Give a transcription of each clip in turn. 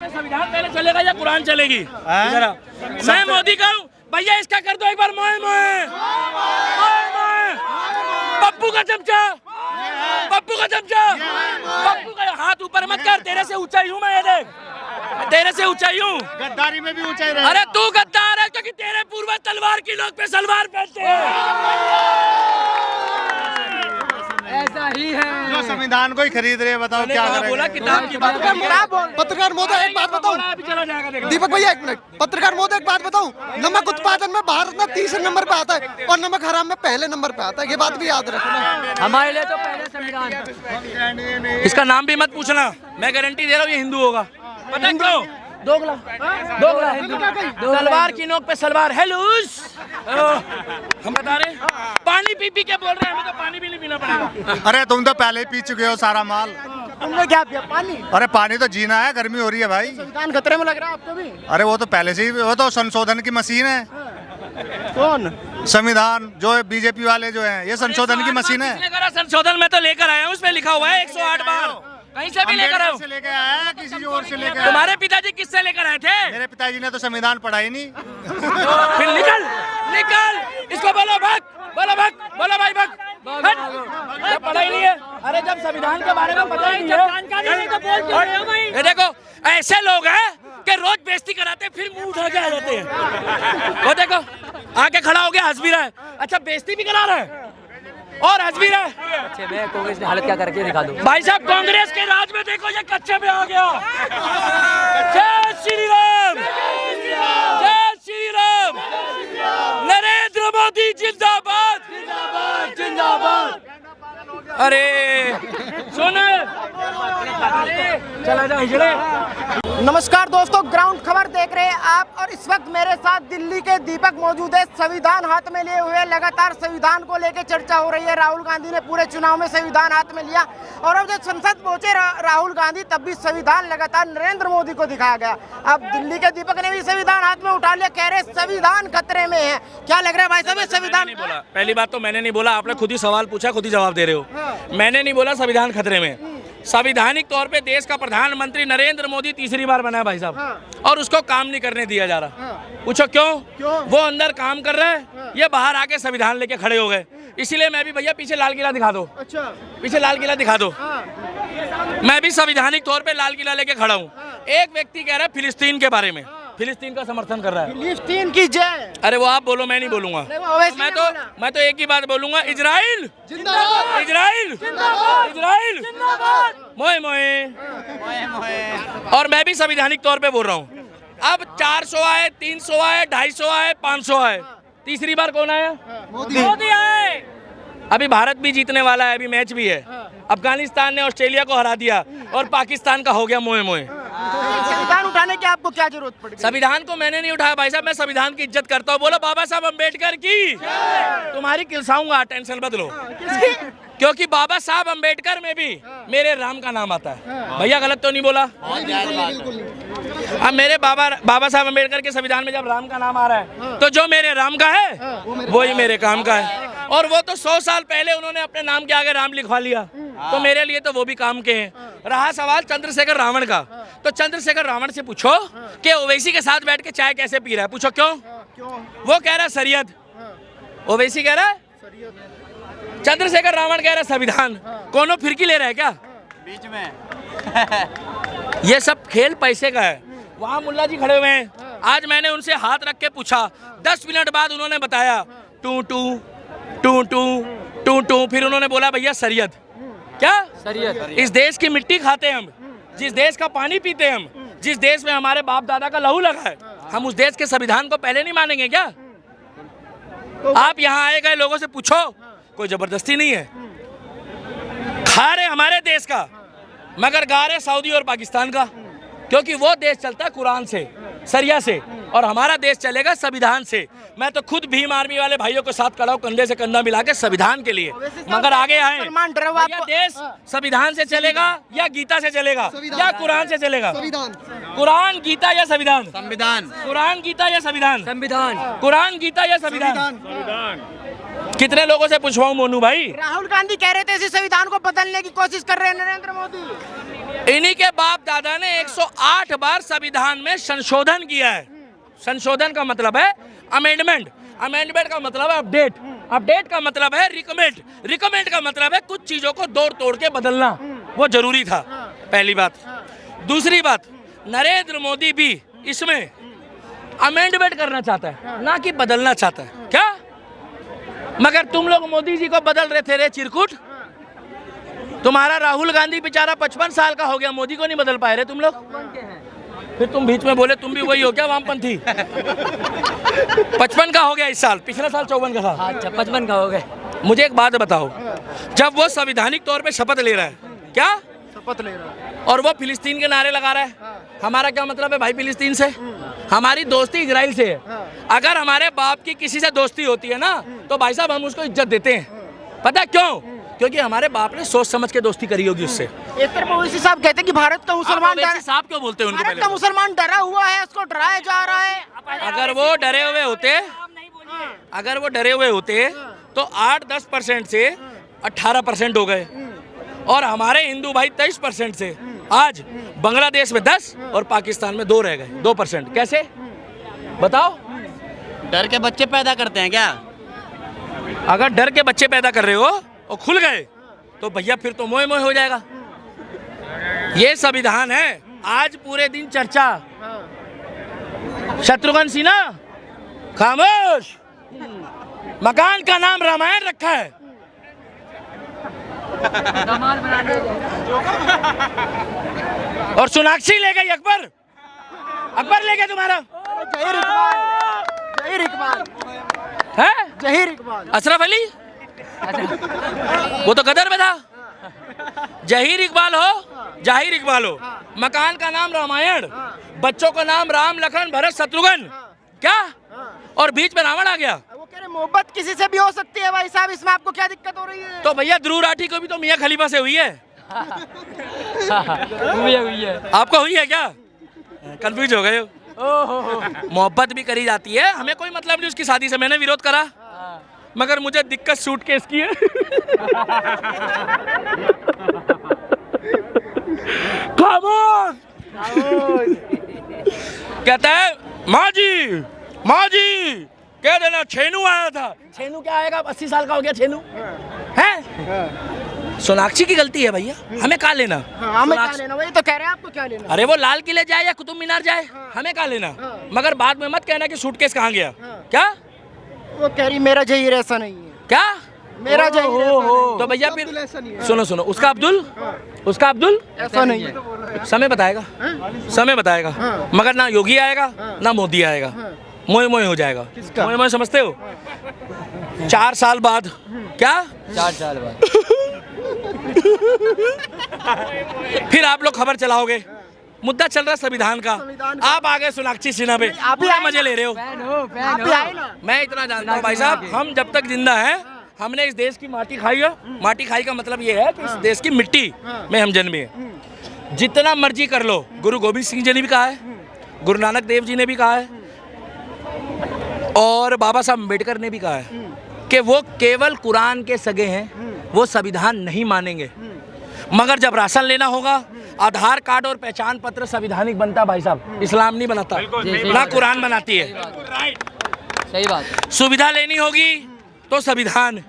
में संविधान पहले चलेगा या कुरान चलेगी? जरा मैं मोदी का हूँ भैया, इसका कर दो एक बार मोए मोए मोए मोए। पप्पू का चमचा, पप्पू का चमचा, पप्पू का हाथ ऊपर मत कर, तेरे से ऊंचाई हूँ मैं, ये देख तेरे से ऊंचाई हूँ। गद्दारी में भी ऊंचाई रहे। अरे तू गद्दार है क्योंकि तेरे पूर्वज तलवार की नोक पे सलवार पहनते हैं। ऐसा ही है जो संविधान को ही खरीद रहे हैं, बताओ क्या करेंगे? बोला किताब की बात। पत्रकार महोदय एक बात बताऊं, अभी चला जाएगा देखो। दीपक भैया एक मिनट, पत्रकार महोदय एक बात बताऊं, नमक उत्पादन में भारत में 30 नंबर पे आता है और नमक हराम में पहले नंबर पे आता है, ये बात भी याद रखना। हमारे लिए तो पहले संविधान। इसका नाम भी मत पूछना, मैं गारंटी दे रहा हूँ ये हिंदू होगा। पता है क्यों? दोगला तलवार की नोक पे सलवार। हेलो हम बता रहे पानी पी पी के बोल रहे हैं, हमें तो पानी भी नहीं पीना पड़ेगा। अरे तुम तो पहले ही पी चुके हो सारा माल। तुमने क्या पिया? पानी? अरे पानी तो जीना है, गर्मी हो रही है भाई। संविधान खतरे में लग रहा है आपको भी? अरे वो तो पहले से ही, वो तो संशोधन की मशीन है। कौन? संविधान जो है बीजेपी वाले जो है, ये संशोधन की मशीन है। किसने करा संशोधन? मैं तो लेकर आया हूँ, उसमें लिखा हुआ है 108 बार, कहीं से भी लेकर आया हूँ। लेके आया किसी और से लेकर आया। तुम्हारे पिताजी किससे लेकर आए थे? मेरे पिताजी ने तो संविधान पढ़ा ही नहीं। फिर निकल निकल, इसको बोलो भग, बोलो भग, बोलो भाई भग। हट, पढ़ा ही नहीं है। अरे जब संविधान के बारे में पता ही नहीं है। ये देखो ऐसे लोग हैं कि रोज बेइज्जती कराते फिर मुंह उठा के आ जाते हैं। वो देखो आके खड़ा हो गया, हंस भी रहा है। अच्छा बेइज्जती भी करा रहा है और हंस भी रहा है। अच्छे में कांग्रेस ने हालत क्या करके दिखा दो भाई साहब, कांग्रेस के राज में देखो ये कच्चे में आ गया। जय श्री राम, जय श्री राम, नरेंद्र मोदी जिंदाबाद, जिंदाबाद, जिंदाबाद। अरे सुन, चला जा हिजड़े। नमस्कार दोस्तों, ग्राउंड खबर देख रहे हैं आप और इस वक्त मेरे साथ दिल्ली के दीपक मौजूद है। संविधान हाथ में लिए हुए, लगातार संविधान को लेकर चर्चा हो रही है। राहुल गांधी ने पूरे चुनाव में संविधान हाथ में लिया और अब जब संसद पहुंचे राहुल गांधी, तब भी संविधान लगातार नरेंद्र मोदी को दिखाया गया। अब दिल्ली के दीपक ने भी संविधान हाथ में उठा लिया, कह रहे संविधान खतरे में है। क्या लग रहा है भाई साहब संविधान? नहीं बोला, पहली बात तो मैंने नहीं बोला, आपने खुद ही सवाल पूछा, खुद ही जवाब दे रहे हो। मैंने नहीं बोला संविधान खतरे में। संवैधानिक तौर पे देश का प्रधानमंत्री नरेंद्र मोदी तीसरी बार बना है भाई साहब, और उसको काम नहीं करने दिया जा रहा। पूछो क्यों? वो अंदर काम कर रहा है, ये बाहर आके संविधान लेके खड़े हो गए। इसीलिए मैं भी भैया पीछे लाल किला दिखा दो। अच्छा, पीछे लाल किला दिखा दो। मैं भी संवैधानिक तौर पे लाल किला लेके खड़ा हूँ। एक व्यक्ति कह रहा है फिलिस्तीन के बारे में, फिलिस्तीन का समर्थन कर रहा है। फिलिस्तीन की जय। अरे वो आप बोलो, मैं नहीं बोलूंगा। मैं तो एक ही बात बोलूंगा, इजराइल जिंदाबाद, इजराइल जिंदाबाद, इजराइल जिंदाबाद, मोए मोए। और मैं भी संवैधानिक तौर पे बोल रहा हूँ। अब 400 आए, 300 आए, 250 आए, 500 आए, तीसरी बार कौन आया? मोदी आए। अभी भारत भी जीतने वाला है, अभी मैच भी है। अफगानिस्तान ने ऑस्ट्रेलिया को हरा दिया और पाकिस्तान का हो गया मोए मोए। संविधान उठाने की आपको क्या जरूरत पड़ी? संविधान को मैंने नहीं उठाया भाई साहब, मैं संविधान की इज्जत करता हूँ। बोलो बाबा साहब अम्बेडकर की। तुम्हारी किलसाऊंगा, टेंशन मत लो, क्योंकि बाबा साहब अम्बेडकर में भी मेरे राम का नाम आता है। भैया गलत तो नहीं बोला? अब मेरे बाबा साहब अम्बेडकर के संविधान में जब राम का नाम आ रहा है, तो जो मेरे राम का है वो ही मेरे काम का है। और वो तो 100 साल पहले उन्होंने अपने नाम के आगे राम लिखवा लिया, तो मेरे लिए तो वो भी काम के हैं। रहा सवाल चंद्रशेखर रावण का, तो चंद्रशेखर रावण से पूछो कि ओवैसी के साथ बैठ के चाय कैसे पी रहा है। पूछो क्यों? वो कह रहा है शरीयत, ओवैसी कह रहा है चंद्रशेखर रावण कह रहा है संविधान। कोनो फिरकी ले रहा है क्या बीच में? ये सब खेल पैसे का है। वहाँ मुल्ला जी खड़े हुए हैं, आज मैंने उनसे हाथ रख के पूछा, 10 मिनट बाद उन्होंने बताया two two two two two two, फिर उन्होंने बोला भैया शरीयत। क्या शरीयत? इस देश की मिट्टी खाते हैं हम, जिस देश का पानी पीते हैं हम, जिस देश में हमारे बाप दादा का लहू लगा है, हम उस देश के संविधान को पहले नहीं मानेंगे क्या? आप यहाँ आए गए लोगों से पूछो, कोई जबरदस्ती नहीं है। खा रहे हमारे देश का, मगर गा रहे सऊदी और पाकिस्तान का, क्योंकि वो देश चलता है कुरान से, सरिया से, और हमारा देश चलेगा संविधान से। मैं तो खुद भीम आर्मी वाले भाइयों के साथ खड़ा हूं, कंधे से कंधा मिला के संविधान के लिए। मगर आगे आए, या देश संविधान से चलेगा या गीता से चलेगा या कुरान से चलेगा? कुरान, गीता या संविधान? संविधान। कुरान, गीता या संविधान? संविधान। कुरान, गीता या संविधान? कितने लोगों से पूछवाऊं मोनू भाई? राहुल गांधी कह रहे थे इसी संविधान को बदलने की कोशिश कर रहे हैं नरेंद्र मोदी। इन्हीं के बाप दादा ने 108 बार संविधान में संशोधन किया है। संशोधन का मतलब है अमेंडमेंट, अमेंडमेंट का मतलब है अपडेट, अपडेट का मतलब है रिकमेंड, रिकमेंड का मतलब है कुछ चीजों को तोड़ तोड़ के बदलना, वो जरूरी था। पहली बात। दूसरी बात, नरेंद्र मोदी भी इसमें अमेंडमेंट करना चाहता है, ना कि बदलना चाहता है। क्या? मगर तुम लोग मोदी जी को बदल रहे थे रे चिरकुट। तुम्हारा राहुल गांधी बेचारा 55 साल का हो गया, मोदी को नहीं बदल पाए रे तुम लोग। फिर तुम बीच में बोले तुम भी वही हो क्या, वामपंथी? 55 का हो गया इस साल, पिछला साल 54 का था। अच्छा 55 का हो गए। मुझे एक बात बताओ, जब वो संवैधानिक तौर पे शपथ ले रहा है, क्या शपथ ले रहा है, और वो फिलिस्तीन के नारे लगा रहा है, हमारा क्या मतलब है भाई फिलिस्तीन से? हमारी दोस्ती इजराइल से है। अगर हमारे बाप की किसी से दोस्ती होती है ना, तो भाई साहब हम उसको इज्जत देते हैं। पता है क्यों? क्योंकि हमारे बाप ने सोच समझ के दोस्ती करी होगी उससे। एक तरफ ओवैसी साहब कहते हैं कि भारत का मुसलमान साहब क्यों बोलते हैं उनको? भारत का मुसलमान डरा हुआ है, उसको डराया जा रहा है। अगर वो डरे हुए होते, अगर वो डरे हुए होते तो 8-10% से 18% हो गए, और हमारे हिंदू भाई 23% से आज बांग्लादेश में 10 और पाकिस्तान में 2 रह गए, 2%। कैसे बताओ? डर के बच्चे पैदा करते हैं क्या? अगर डर के बच्चे पैदा कर रहे हो और खुल गए तो भैया फिर तो मोए मोए हो जाएगा। ये संविधान है। आज पूरे दिन चर्चा, शत्रुघ्न सिन्हा खामोश, मकान का नाम रामायण रखा है। और सोनाक्षी ले गई अकबर, अकबर ले गया तुम्हारा। जहीर इकबाल, जहीर इकबाल है, जहीर इकबाल, अशरफ अली वो तो गदर में था। जहीर इकबाल हो, जाहिर इकबाल हो, मकान का नाम रामायण, बच्चों का नाम राम लखन भरत शत्रुघ्न, क्या? और बीच में रावण आ गया। वो कह रहे मोहब्बत किसी से भी हो सकती है भाई साहब, इसमें आपको क्या दिक्कत हो रही है? तो भैया ध्रुव राठी को भी तो मियां खलीफा से हुई है। हुई है। आपको हुई है क्या? कंफ्यूज हो गए हो। मोहब्बत भी करी जाती है, हमें कोई मतलब नहीं उसकी शादी से। मैंने विरोध करा, मगर मुझे दिक्कत सूटकेस की है। खामोश। कहता है माँ जी, माँ जी कह देना छेनू आया था। छेनू क्या आएगा? 80 साल का हो गया छेनू है। सोनाक्षी की गलती है भैया, हमें क्या लेना? हमें क्या लेना? वही तो कह रहे हैं, आपको क्या लेना? अरे वो लाल किले जाए या कुतुब मीनार जाए, हमें क्या लेना? मगर बाद में मत कहना कि सूटकेस कहाँ गया। क्या? वो कह रही मेरा जहीर ऐसा नहीं है। क्या? मेरा जहीर तो भैया फिर सुनो सुनो, उसका अब्दुल, उसका अब्दुल ऐसा नहीं है। समय बताएगा, समय बताएगा। मगर ना योगी आएगा ना मोदी आएगा, मोए मोए हो जाएगा। मोए मोए समझते हो? 4 साल बाद, क्या 4 साल बाद फिर आप लोग खबर चलाओगे। मुद्दा चल रहा है संविधान का, आप आगे सोनाक्षी सिन्हा पे पूरा मजे ले रहे हो। आप भी आए ना। मैं इतना जानता हूँ भाई साहब, हम जब तक जिंदा हैं, हमने इस देश की माटी खाई है। माटी खाई का मतलब ये है कि इस देश की मिट्टी में हम जन्मे हैं। जितना मर्जी कर लो, गुरु गोविंद सिंह जी ने भी कहा है, गुरु नानक देव जी ने भी कहा है, और बाबा साहब अम्बेडकर ने भी कहा है कि वो केवल कुरान के सगे हैं, वो संविधान नहीं मानेंगे। मगर जब राशन लेना होगा, आधार कार्ड और पहचान पत्र संविधानिक बनता भाई साहब, इस्लाम नहीं बनाता, ना कुरान बनाती है। सही बात। सुविधा लेनी होगी तो संविधान,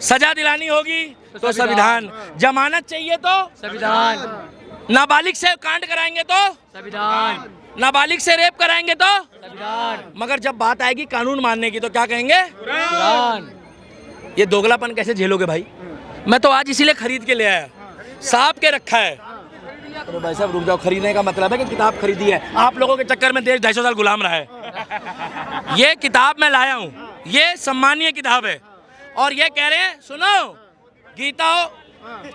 सजा दिलानी होगी तो संविधान, जमानत चाहिए तो संविधान, नाबालिग से कांड कराएंगे तो संविधान, नाबालिग से रेप कराएंगे तो संविधान, मगर जब बात आएगी कानून मानने की तो क्या कहेंगे? कुरान। ये दोगलापन कैसे झेलोगे भाई? मैं तो आज इसीलिए खरीद के ले आया, सांप के रखा है। अरे भाई साहब रुक जाओ, खरीदने का मतलब है कि किताब खरीदी है। आप लोगों के चक्कर में देश 250 साल गुलाम रहा है। ये किताब मैं लाया हूँ, ये सम्मानीय किताब है, और ये कह रहे हैं सुनो गीता हो।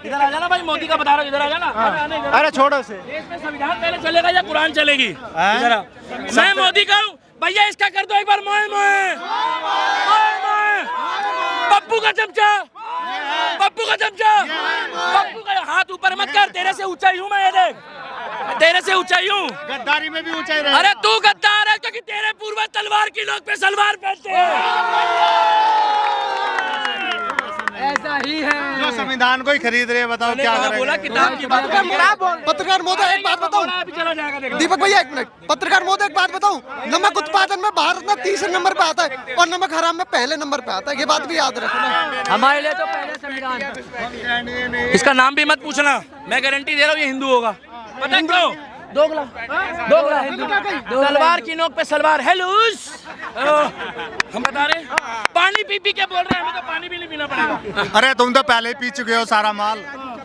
इधर आ जाना भाई, मोदी का बता रहा हूँ, इधर आ जाना। अरे छोड़ो से। देश में संविधान पहले चलेगा या कुरान चलेगी? इधर आ। मैं मोदी का हूँ भैया, इसका कर दो एक बार मोए मोए, मोए मोए। पप्पू का चमचा, पप्पू का चमचा, पप्पू का हाथ ऊपर मत कर, तेरे से ऊंचाई हूँ मैं, ये देख, तेरे से ऊंचाई हूँ। गद्दारी में भी ऊंचाई रहे। अरे तू गद्दार है क्योंकि तेरे पूर्वज तलवार की नोक पे सलवार पहनते हैं। ऐसा ही है। जो संविधान को ही खरीद रहे हैं, बताओ क्या बोला करेंगे। किताब की बात पत्रकार महोदय एक बात बताऊं, अभी चला जाएगा देखो। दीपक भैया एक मिनट, पत्रकार महोदय एक बात बताऊं, नमक उत्पादन में भारत में तीसरे नंबर पे आता है और नमक हराम में पहले नंबर पे आता है, ये बात भी याद रखना। हमारे लिए तो पहले संविधान। इसका नाम भी मत पूछना, मैं गारंटी दे रहा हूँ ये हिंदू होगा। पता है क्यों? दोगला दोगला हिंदू। तलवार की नोक पे सलवार। हेलो हम बता रहे हैं, पानी पी पी के बोल रहे हैं, हमें तो पानी भी नहीं पीना पड़ेगा। अरे तुम तो पहले ही पी चुके हो सारा माल।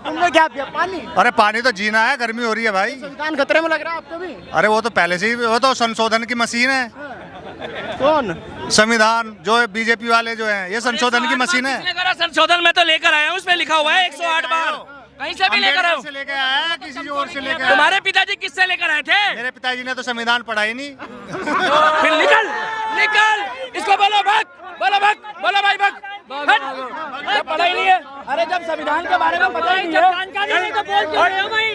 तुमने क्या पिया? पानी? अरे पानी तो जीना है, गर्मी हो रही है भाई। संविधान खतरे में लग रहा है आपको भी? अरे वो तो पहले से ही, वो तो संशोधन की मशीन है। कौन? संविधान जो बीजेपी वाले जो हैं, ये संशोधन की मशीन है। किसने करा संशोधन? मैं तो लेकर आया हूँ, उसमें लिखा हुआ है 108 बार, कहीं से भी लेकर आया हूँ। से लेके आया है, किसी और से लेके आया। तुम्हारे पिताजी किससे लेकर आए थे? मेरे पिताजी ने तो संविधान पढ़ा ही नहीं। फिर निकल निकल, इसको बोलो भाग, बोलो भाग, बोलो भाई भाग। हट, जब पढ़ा ही नहीं है। अरे जब संविधान के बारे में पता ही नहीं है।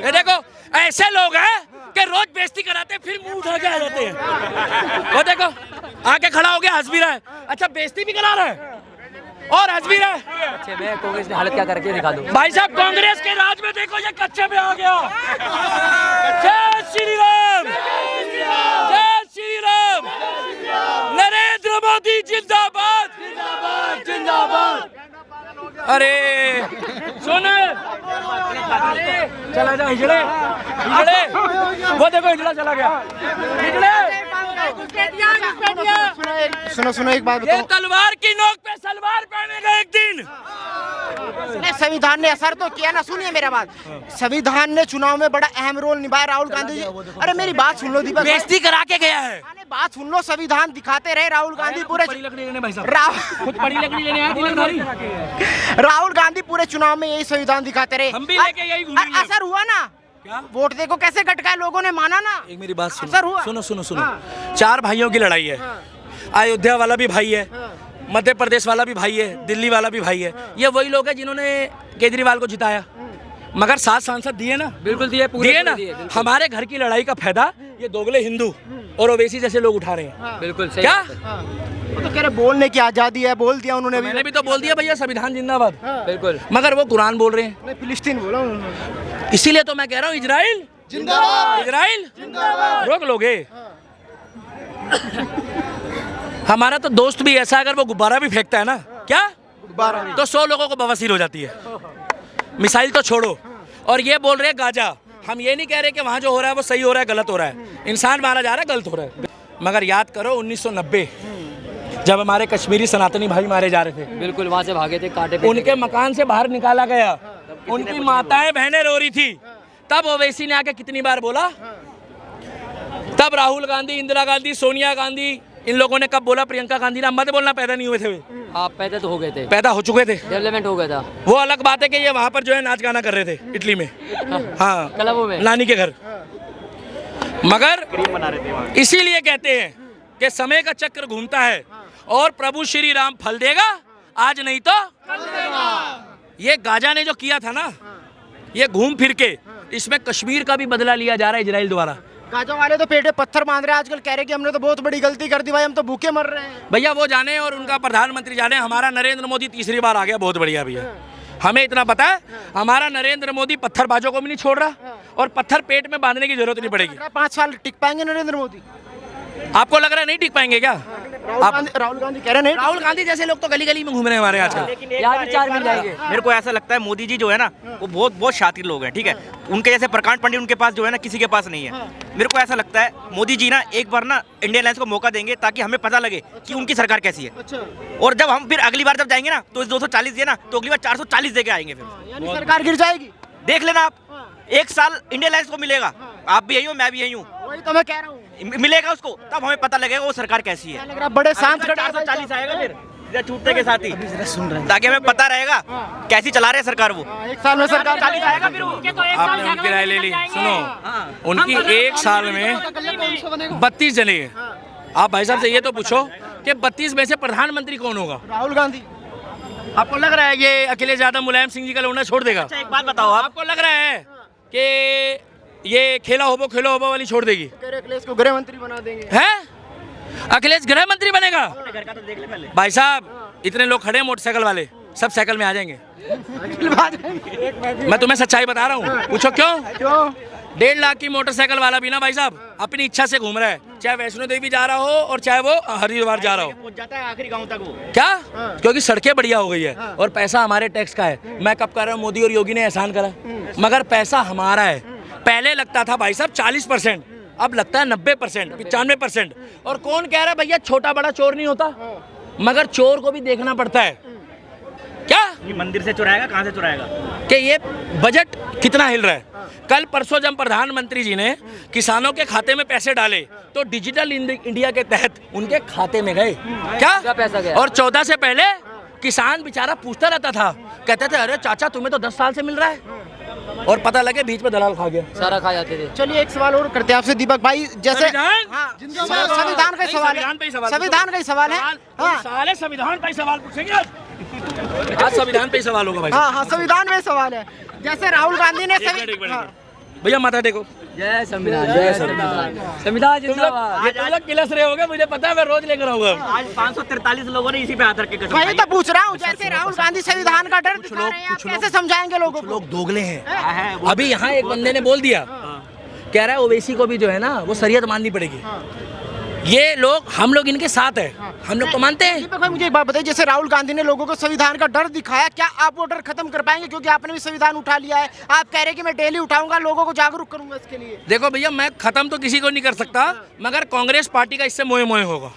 ये देखो ऐसे लोग हैं कि रोज बेइज्जती कराते फिर मुंह उठा के आ जाते हैं। वो देखो आके खड़ा हो गया, हंस भी रहा है। अच्छा बेइज्जती भी करा रहा है और हंस भी रहा है। अच्छे में कांग्रेस ने हालत क्या करके दिखा दो। भाई साहब कांग्रेस के राज में देखो ये कच्चे में आ गया। जय श्री राम, जय श्री राम, नरेंद्र मोदी जिंदाबाद, जिंदाबाद, जिंदाबाद। अरे सुन, चला जा हिजड़े, हिजड़े, वो देखो हिजड़ा चला गया, हिजड़े। सुनो सुनो एक बात ये बताओ, तलवार की नोक पे सलवार पहनेगा एक दिन। नहीं, संविधान ने असर तो किया ना। सुनिए मेरा बात, संविधान ने चुनाव में बड़ा अहम रोल निभाया। राहुल गांधी जी, अरे मेरी बात सुन लो दीपक भाई। बेइज्जती करा के गया है। अरे बात सुन लो, संविधान दिखाते रहे राहुल गांधी पूरे राहुल गांधी पूरे चुनाव में यही संविधान दिखाते रहे। हम भी लेके यही घूमेंगे। असर हुआ ना? क्या? वोट देखो कैसे कटकाए लोगों ने, माना ना। एक मेरी बात असर हुआ? सुनो सुनो सुनो सुनो। 4 भाइयों की लड़ाई है। अयोध्या वाला भी भाई है, मध्य प्रदेश वाला भी भाई है, दिल्ली वाला भी भाई है। ये वही लोग हैं जिन्होंने केजरीवाल को जिताया, मगर 7 सांसद दिए ना। बिल्कुल दिए, पूरे दिए ना। बिल्कुल। हमारे घर की लड़ाई का फायदा ये दोगले हिंदू और ओवैसी जैसे लोग उठा रहे हैं। बिल्कुल सही क्या? बात है। वो तो कह रहे बोलने की आजादी है, बोल दिया उन्होंने भी। मैंने भी तो बोल दिया भैया संविधान जिंदाबाद, बिल्कुल। मगर वो कुरान बोल रहे हैं। नहीं, फिलिस्तीन बोला उन्होंने। इसीलिए तो मैं कह रहा हूँ इजराइल जिंदाबाद, इजराइल जिंदाबाद। रोक लोगे? हमारा तो दोस्त भी ऐसा, अगर वो गुब्बारा भी फेंकता है ना, क्या तो 100 लोगों को बवासीर हो जाती है। मिसाइल तो छोड़ो, और ये बोल रहे हैं गाजा। हम ये नहीं कह रहे कि वहाँ जो हो रहा है वो सही हो रहा है, गलत हो रहा है। इंसान मारा जा रहा है, गलत हो रहा है। मगर याद करो 1990 जब हमारे कश्मीरी सनातनी भाई मारे जा रहे थे, बिल्कुल वहाँ से भागे थे, कांटे पे उनके मकान से बाहर निकाला गया, उनकी माताएं बहनें रो रही थी। तब ओवैसी ने आके कितनी बार बोला? तब राहुल गांधी, इंदिरा गांधी, सोनिया गांधी, इन लोगों ने कब बोला? प्रियंका गांधी ने मत बोलना पैदा नहीं हुए थे, आप पैदा तो हो गए थे, पैदा हो चुके थे। डेवलपमेंट हो गया था। वो अलग बात है कि ये वहां पर जो है नाच गाना कर रहे थे इटली में, हाँ क्लबों में, नानी के घर। मगर इसीलिए कहते हैं कि समय का चक्र घूमता है और प्रभु श्री राम फल देगा, आज नहीं तो ये गाजा ने जो किया था ना, ये घूम फिर के इसमें कश्मीर का भी बदला लिया जा रहा है इजराइल द्वारा। गाजा वाले तो पेट पे पत्थर बांध रहे हैं आजकल, कह रहे कि हमने तो बहुत बड़ी गलती कर दी भाई, हम तो भूखे मर रहे हैं। भैया वो जाने और उनका प्रधानमंत्री जाने। हमारा नरेंद्र मोदी तीसरी बार आ गया, बहुत बढ़िया भैया। हमें इतना पता है, हमारा नरेंद्र मोदी पत्थरबाजों को भी नहीं छोड़ रहा और पत्थर पेट में बांधने की जरूरत नहीं पड़ेगी। 5 साल टिक पाएंगे नरेंद्र मोदी? आपको लग रहा है नहीं टिक पाएंगे क्या? राहुल गांधी कह रहे नहीं। राहुल गांधी जैसे लोग तो गली गली में घूम रहे हैं हमारे आजकल। यहाँ भी 4 मिल जाएंगे। मेरे को ऐसा लगता है मोदी जी जो है ना वो बहुत शातिर लोग हैं, ठीक है। उनके जैसे प्रकांड पंडित उनके पास जो है ना किसी के पास नहीं है। मेरे को ऐसा लगता है मोदी जी ना एक बार ना इंडियन अलायंस को मौका देंगे ताकि हमें पता लगे कि उनकी सरकार कैसी है। अच्छा, और जब हम फिर अगली बार जब जाएंगे ना तो 240 दिए ना तो अगली बार 440 दे के आएंगे। फिर यानी सरकार गिर जाएगी। देख लेना आप, 1 साल इंडियन अलायंस को मिलेगा। आप भी यही हो, मैं भी यही हूँ, वही तो मैं कह रहा हूँ। मिलेगा उसको, तब हमें पता लगेगा वो सरकार कैसी है। लग रहा है बड़े शांत 440 आएगा फिर छूटने के साथ ही, ताकि हमें पता रहेगा कैसी चला रहे सरकार वो। 1 साल में सरकार 40 आएगा फिर वो। आपने उनकी राय ले ली। सुनो, उनकी 1 साल में 32 जने हैं। आप भाई साहब से ये तो पूछो कि 32 में से प्रधानमंत्री कौन होगा? राहुल गांधी। आपको लग रहा है ये अखिलेश यादव मुलायम सिंह जी का लौंडा छोड़ देगा? अच्छा एक बात बताओ आप, आपको लग रहा है कि ये खेला होबो वाली छोड़ देगी? अखिलेश को गृह मंत्री बना देंगे। हैं? अखिलेश गृह मंत्री बनेगा? घर का तो देख ले पहले। भाई साहब इतने लोग खड़े हैं मोटरसाइकिल वाले, सब साइकिल में आ जाएंगे। मैं तुम्हें सच्चाई बता रहा हूँ, पूछो क्यों? 1.5 लाख की मोटरसाइकिल वाला भी ना भाई साहब अपनी इच्छा से घूम रहा है, चाहे वैष्णो देवी जा रहा हो और चाहे वो हरिद्वार जा रहा हो। पहुंच जाता है आखिरी गांव तक वो। क्या? क्योंकि सड़कें बढ़िया हो गई है और पैसा हमारे टैक्स का है। मैं कब कर रहा हूँ, मोदी और योगी ने एहसान करा, मगर पैसा हमारा है। पहले लगता था भाई साहब 40%, अब लगता है 90%, 95%। और कौन कह रहा है भैया छोटा बड़ा चोर नहीं होता, मगर चोर को भी देखना पड़ता है। क्या ये मंदिर से चुराएगा, कहाँ से चुराएगा? कि ये बजट कितना हिल रहा है। कल परसों जब प्रधानमंत्री जी ने किसानों के खाते में पैसे डाले तो डिजिटल इंडिया के तहत उनके खाते में गए। क्या पैसा गया? और 14 से पहले किसान बेचारा पूछता रहता था, कहते थे अरे चाचा तुम्हें तो 10 साल से मिल रहा है, और पता लगे बीच में दलाल खा गया। सारा खा जाते थे। चलिए एक सवाल और करते हैं आपसे दीपक भाई, जैसे संविधान? हाँ, संविधान का ही सवाल है, संविधान का ही सवाल है। हाँ साले संविधान पे ही सवाल पूछेंगे आज संविधान पे ही सवाल होगा भाई। हाँ हाँ संविधान में सवाल है। जैसे राहुल गांधी ने एक मिनट। भैया माथा टेको। जय संविधान, जय संविधान, संविधान जिंदाबाद। ये तुम लोग किलस रहे होगे, मुझे पता है, मैं रोज लेकर आऊंगा। आज 543 लोगों ने इसी पे हाथ रख के कसम मैं खाई तो पूछ रहा हूँ, जैसे राहुल गांधी संविधान का डर दिखा रहे हैं, आप कैसे समझाएंगे लोगों को? लोग दोगले हैं। है। अभी यहाँ एक बंदे ने बोल दिया, कह रहा है ओवैसी को भी जो है ना वो शरीयत माननी पड़ेगी। ये लोग, हम लोग इनके साथ है, हम लोग तो मानते हैं। दीपक भाई मुझे एक बात बताइए, जैसे राहुल गांधी ने लोगों को संविधान का डर दिखाया, क्या आप वो डर खत्म कर पाएंगे? क्योंकि आपने भी संविधान उठा लिया है, आप कह रहे हैं कि मैं डेली उठाऊंगा, लोगों को जागरूक करूंगा इसके लिए। देखो भैया, मैं खत्म तो किसी को नहीं कर सकता, मगर कांग्रेस पार्टी का इससे मोए मोए होगा,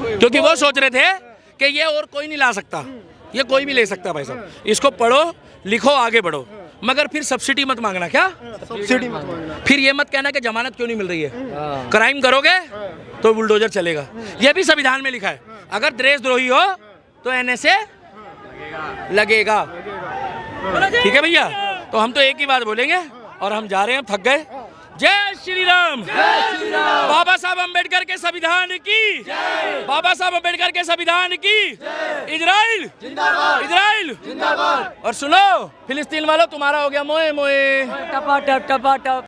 क्योंकि वो सोच रहे थे कि ये और कोई नहीं ला सकता, ये कोई भी ले सकता भाई साहब। इसको पढ़ो लिखो आगे बढ़ो, मगर फिर सब्सिडी मत मांगना। क्या सब्सिडी मत मांगना। फिर ये मत कहना कि जमानत क्यों नहीं मिल रही है। क्राइम करोगे तो बुलडोजर चलेगा, ये भी संविधान में लिखा है। अगर देशद्रोही हो तो NSA लगेगा। ठीक है भैया, तो हम तो एक ही बात बोलेंगे और हम जा रहे हैं, थक गए। जय श्री राम, बाबा साहब अम्बेडकर के संविधान की, बाबा साहब अम्बेडकर के संविधान की, इजराइल इजराइल। और सुनो फिलिस्तीन वालों, तुम्हारा हो गया मोए मोए। टपा टप टपा टप।